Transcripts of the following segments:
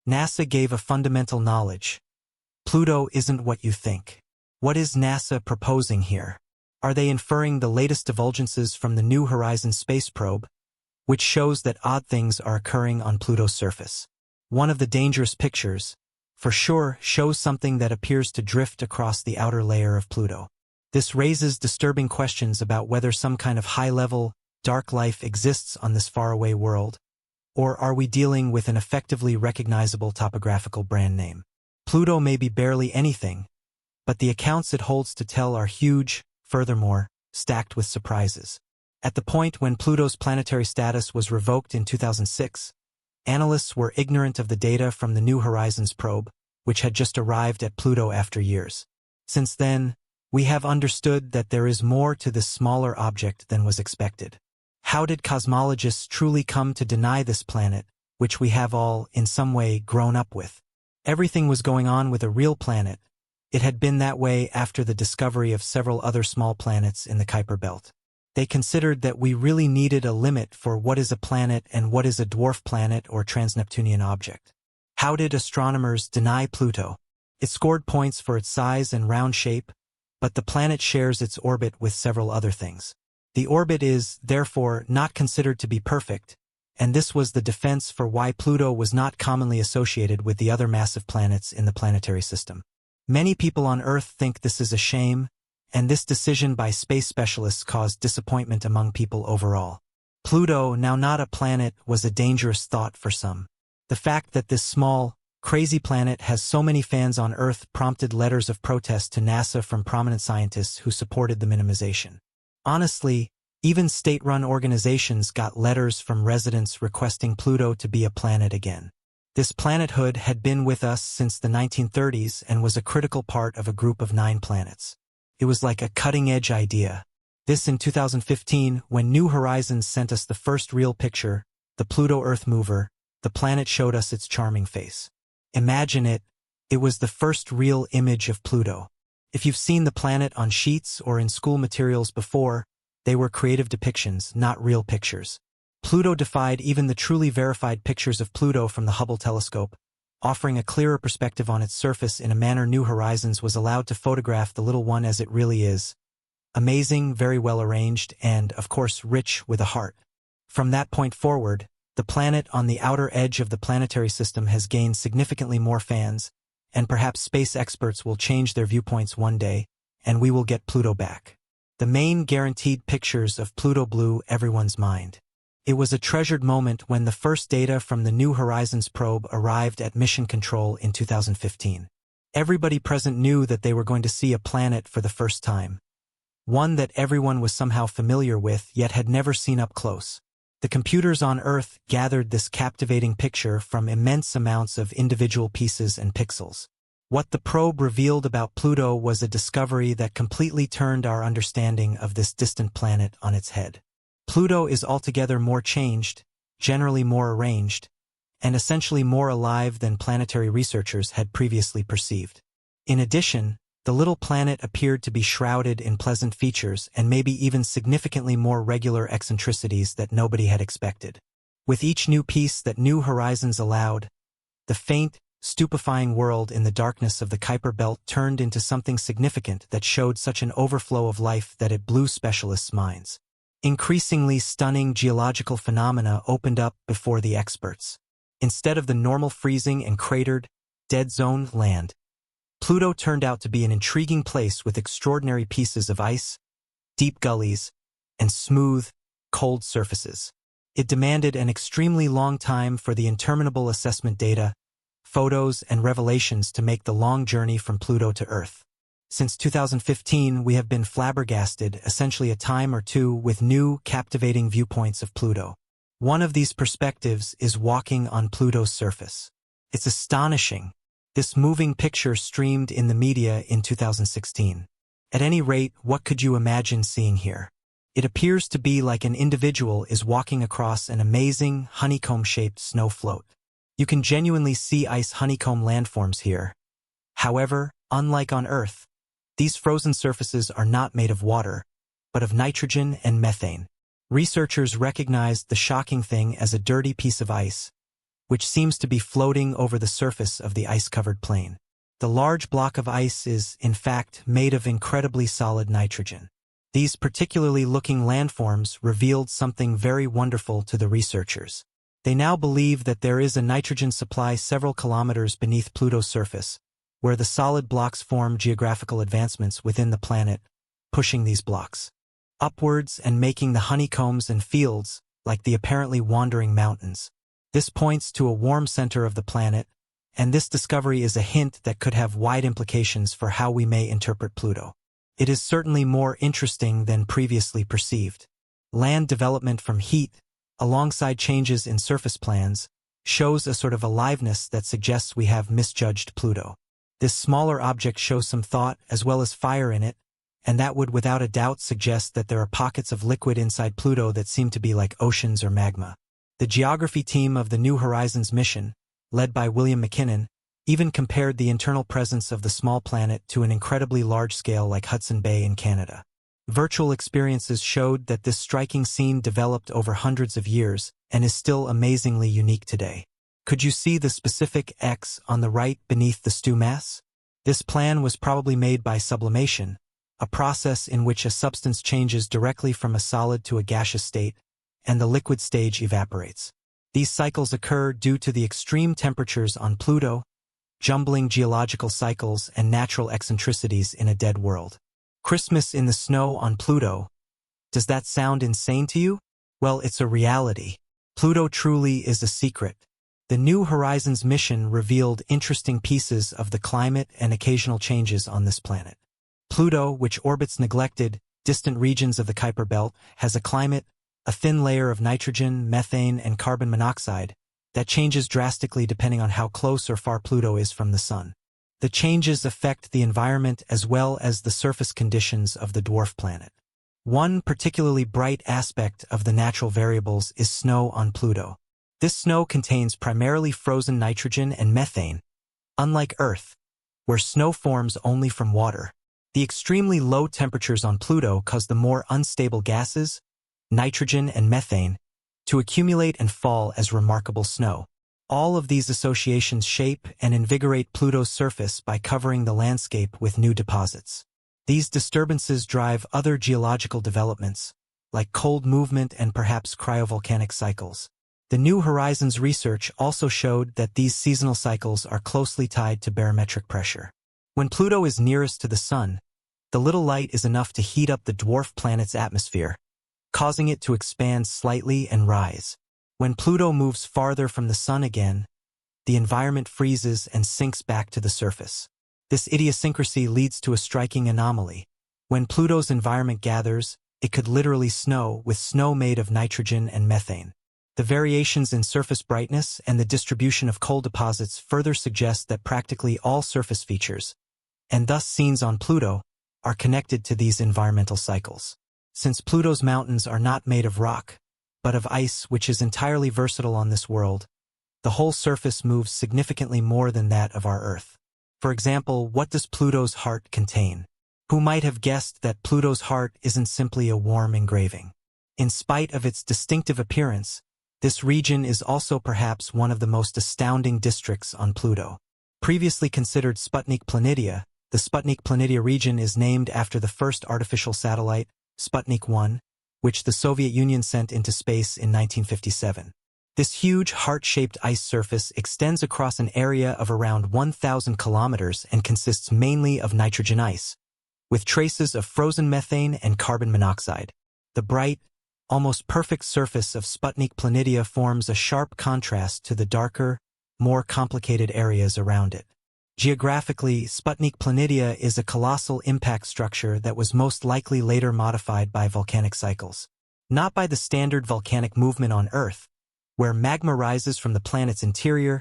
NASA gave a fundamental knowledge. Pluto isn't what you think. What is NASA proposing here? Are they inferring the latest divulgences from the New Horizons space probe, which shows that odd things are occurring on Pluto's surface? One of the dangerous pictures, for sure, shows something that appears to drift across the outer layer of Pluto. This raises disturbing questions about whether some kind of high-level, dark life exists on this faraway world, or are we dealing with an effectively recognizable topographical brand name? Pluto may be barely anything, but the accounts it holds to tell are huge, furthermore, stacked with surprises. At the point when Pluto's planetary status was revoked in 2006, analysts were ignorant of the data from the New Horizons probe, which had just arrived at Pluto after years. Since then, we have understood that there is more to this smaller object than was expected. How did cosmologists truly come to deny this planet, which we have all, in some way, grown up with? Everything was going on with a real planet. It had been that way after the discovery of several other small planets in the Kuiper Belt. They considered that we really needed a limit for what is a planet and what is a dwarf planet or trans-Neptunian object. How did astronomers deny Pluto? It scored points for its size and round shape, but the planet shares its orbit with several other things. The orbit is, therefore, not considered to be perfect, and this was the defense for why Pluto was not commonly associated with the other massive planets in the planetary system. Many people on Earth think this is a shame, and this decision by space specialists caused disappointment among people overall. Pluto, now not a planet, was a dangerous thought for some. The fact that this small, crazy planet has so many fans on Earth prompted letters of protest to NASA from prominent scientists who supported the minimization. Honestly, even state-run organizations got letters from residents requesting Pluto to be a planet again. This planethood had been with us since the 1930s and was a critical part of a group of 9 planets. It was like a cutting-edge idea. This in 2015, when New Horizons sent us the first real picture, the Pluto-Earth mover, the planet showed us its charming face. Imagine it, it was the first real image of Pluto. If you've seen the planet on sheets or in school materials before, they were creative depictions, not real pictures. Pluto defied even the truly verified pictures of Pluto from the Hubble telescope, offering a clearer perspective on its surface in a manner New Horizons was allowed to photograph the little one as it really is. Amazing, very well arranged, and, of course, rich with a heart. From that point forward, the planet on the outer edge of the planetary system has gained significantly more fans, and perhaps space experts will change their viewpoints one day, and we will get Pluto back. The main guaranteed pictures of Pluto blew everyone's mind. It was a treasured moment when the first data from the New Horizons probe arrived at Mission Control in 2015. Everybody present knew that they were going to see a planet for the first time. One that everyone was somehow familiar with, yet had never seen up close. The computers on Earth gathered this captivating picture from immense amounts of individual pieces and pixels. What the probe revealed about Pluto was a discovery that completely turned our understanding of this distant planet on its head. Pluto is altogether more changed, generally more arranged, and essentially more alive than planetary researchers had previously perceived. In addition, the little planet appeared to be shrouded in pleasant features and maybe even significantly more regular eccentricities that nobody had expected. With each new piece that New Horizons allowed, the faint, stupefying world in the darkness of the Kuiper Belt turned into something significant that showed such an overflow of life that it blew specialists' minds. Increasingly stunning geological phenomena opened up before the experts. Instead of the normal freezing and cratered, dead zone land, Pluto turned out to be an intriguing place with extraordinary pieces of ice, deep gullies, and smooth, cold surfaces. It demanded an extremely long time for the interminable assessment data, photos, and revelations to make the long journey from Pluto to Earth. Since 2015, we have been flabbergasted, essentially a time or two, with new, captivating viewpoints of Pluto. One of these perspectives is walking on Pluto's surface. It's astonishing. This moving picture streamed in the media in 2016. At any rate, what could you imagine seeing here? It appears to be like an individual is walking across an amazing, honeycomb-shaped snow float. You can genuinely see ice honeycomb landforms here. However, unlike on Earth, these frozen surfaces are not made of water, but of nitrogen and methane. Researchers recognized the shocking thing as a dirty piece of ice, which seems to be floating over the surface of the ice-covered plain. The large block of ice is, in fact, made of incredibly solid nitrogen. These particularly looking landforms revealed something very wonderful to the researchers. They now believe that there is a nitrogen supply several kilometers beneath Pluto's surface, where the solid blocks form geographical advancements within the planet, pushing these blocks upwards and making the honeycombs and fields like the apparently wandering mountains. This points to a warm center of the planet, and this discovery is a hint that could have wide implications for how we may interpret Pluto. It is certainly more interesting than previously perceived. Land development from heat, alongside changes in surface plans, shows a sort of aliveness that suggests we have misjudged Pluto. This smaller object shows some thought as well as fire in it, and that would without a doubt suggest that there are pockets of liquid inside Pluto that seem to be like oceans or magma. The geography team of the New Horizons mission, led by William McKinnon, even compared the internal presence of the small planet to an incredibly large scale like Hudson Bay in Canada. Virtual experiences showed that this striking scene developed over hundreds of years and is still amazingly unique today. Could you see the specific X on the right beneath the stew mass? This plan was probably made by sublimation, a process in which a substance changes directly from a solid to a gaseous state, and the liquid stage evaporates. These cycles occur due to the extreme temperatures on Pluto, jumbling geological cycles and natural eccentricities in a dead world. Christmas in the snow on Pluto. Does that sound insane to you? Well, it's a reality. Pluto truly is a secret. The New Horizons mission revealed interesting pieces of the climate and occasional changes on this planet. Pluto, which orbits neglected, distant regions of the Kuiper Belt, has a climate, a thin layer of nitrogen, methane, and carbon monoxide that changes drastically depending on how close or far Pluto is from the Sun. The changes affect the environment as well as the surface conditions of the dwarf planet. One particularly bright aspect of the natural variables is snow on Pluto. This snow contains primarily frozen nitrogen and methane, unlike Earth, where snow forms only from water. The extremely low temperatures on Pluto cause the more unstable gases, nitrogen and methane, to accumulate and fall as remarkable snow. All of these associations shape and invigorate Pluto's surface by covering the landscape with new deposits. These disturbances drive other geological developments, like cold movement and perhaps cryovolcanic cycles. The New Horizons research also showed that these seasonal cycles are closely tied to barometric pressure. When Pluto is nearest to the Sun, the little light is enough to heat up the dwarf planet's atmosphere, causing it to expand slightly and rise. When Pluto moves farther from the Sun again, the environment freezes and sinks back to the surface. This idiosyncrasy leads to a striking anomaly. When Pluto's environment gathers, it could literally snow, with snow made of nitrogen and methane. The variations in surface brightness and the distribution of coal deposits further suggest that practically all surface features, and thus scenes on Pluto, are connected to these environmental cycles. Since Pluto's mountains are not made of rock, but of ice, which is entirely versatile on this world, the whole surface moves significantly more than that of our Earth. For example, what does Pluto's heart contain? Who might have guessed that Pluto's heart isn't simply a warm engraving? In spite of its distinctive appearance, this region is also perhaps one of the most astounding districts on Pluto. Previously considered Sputnik Planitia, the Sputnik Planitia region is named after the first artificial satellite, Sputnik 1, which the Soviet Union sent into space in 1957. This huge heart-shaped ice surface extends across an area of around 1,000 kilometers and consists mainly of nitrogen ice, with traces of frozen methane and carbon monoxide. The bright, almost perfect surface of Sputnik Planitia forms a sharp contrast to the darker, more complicated areas around it. Geographically, Sputnik Planitia is a colossal impact structure that was most likely later modified by volcanic cycles. Not by the standard volcanic movement on Earth, where magma rises from the planet's interior.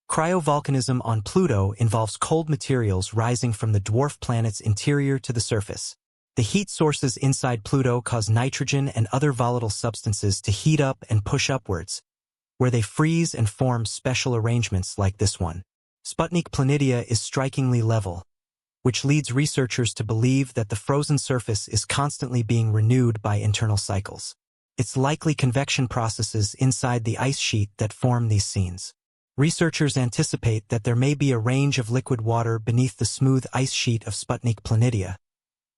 Cryovolcanism on Pluto involves cold materials rising from the dwarf planet's interior to the surface. The heat sources inside Pluto cause nitrogen and other volatile substances to heat up and push upwards, where they freeze and form special arrangements like this one. Sputnik Planitia is strikingly level, which leads researchers to believe that the frozen surface is constantly being renewed by internal cycles. It's likely convection processes inside the ice sheet that form these scenes. Researchers anticipate that there may be a range of liquid water beneath the smooth ice sheet of Sputnik Planitia,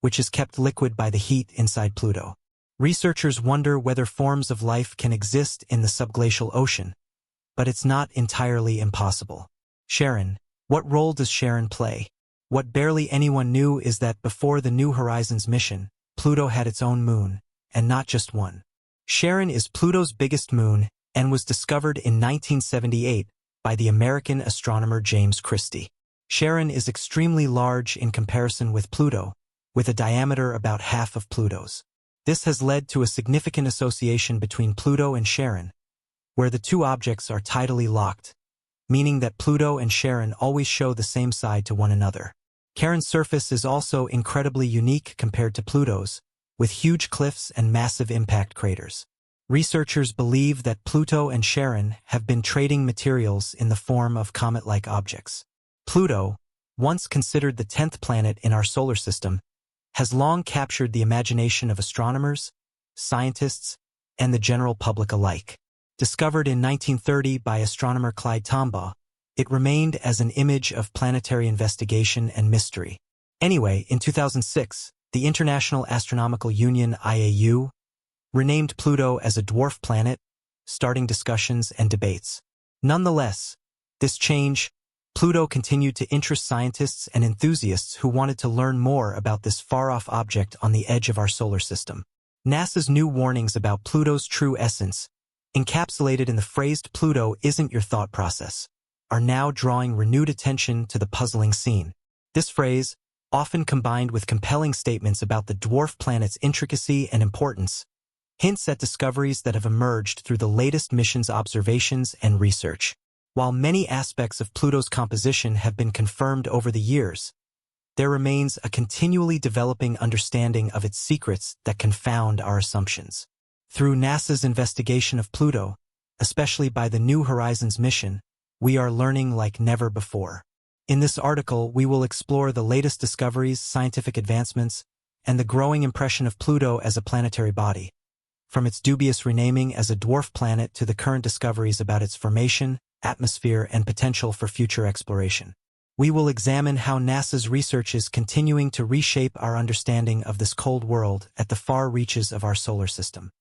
which is kept liquid by the heat inside Pluto. Researchers wonder whether forms of life can exist in the subglacial ocean, but it's not entirely impossible. Charon. What role does Charon play? What barely anyone knew is that before the New Horizons mission, Pluto had its own moon, and not just one. Charon is Pluto's biggest moon and was discovered in 1978 by the American astronomer James Christie. Charon is extremely large in comparison with Pluto, with a diameter about half of Pluto's. This has led to a significant association between Pluto and Charon, where the two objects are tidally locked, meaning that Pluto and Charon always show the same side to one another. Charon's surface is also incredibly unique compared to Pluto's, with huge cliffs and massive impact craters. Researchers believe that Pluto and Charon have been trading materials in the form of comet-like objects. Pluto, once considered the 10th planet in our solar system, has long captured the imagination of astronomers, scientists, and the general public alike. Discovered in 1930 by astronomer Clyde Tombaugh, it remained as an image of planetary investigation and mystery. Anyway, in 2006, the International Astronomical Union (IAU) renamed Pluto as a dwarf planet, starting discussions and debates. Nonetheless, this change, Pluto continued to interest scientists and enthusiasts who wanted to learn more about this far-off object on the edge of our solar system. NASA's new warnings about Pluto's true essence, encapsulated in the phrase "Pluto isn't your thought process," are now drawing renewed attention to the puzzling scene. This phrase, often combined with compelling statements about the dwarf planet's intricacy and importance, hints at discoveries that have emerged through the latest mission's observations and research. While many aspects of Pluto's composition have been confirmed over the years, there remains a continually developing understanding of its secrets that confound our assumptions. Through NASA's investigation of Pluto, especially by the New Horizons mission, we are learning like never before. In this article, we will explore the latest discoveries, scientific advancements, and the growing impression of Pluto as a planetary body, from its dubious renaming as a dwarf planet to the current discoveries about its formation, atmosphere, and potential for future exploration. We will examine how NASA's research is continuing to reshape our understanding of this cold world at the far reaches of our solar system.